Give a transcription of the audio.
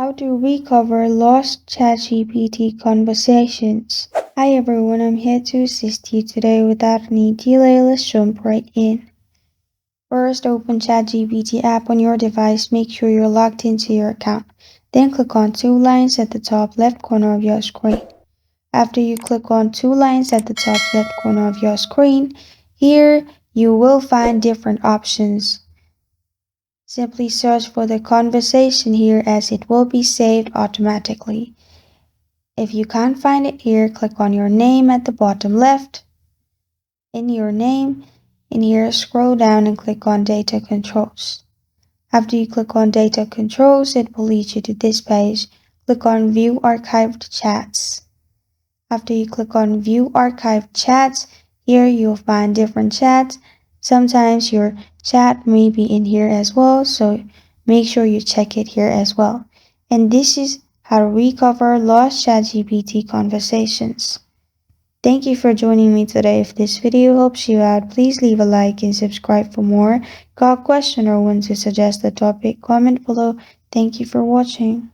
How to recover lost ChatGPT conversations. Hi everyone, I'm here to assist you today. Without any delay, let's jump right in. First, open ChatGPT app on your device. Make sure you're logged into your account. Then click on two lines at the top left corner of your screen. After you click on two lines at the top left corner of your screen, here you will find different options. Simply search for the conversation here as it will be saved automatically. If you can't find it here, click on your name at the bottom left. In your name, in here, scroll down and click on Data Controls. After you click on Data Controls, it will lead you to this page. Click on View Archived Chats. After you click on View Archived Chats, here you'll find different chats. Sometimes your chat may be in here as well, so make sure you check it here as well. And this is how to recover lost ChatGPT conversations. Thank you for joining me today. If this video helps you out, please leave a like and subscribe for more. Got a question or want to suggest a topic? Comment below. Thank you for watching.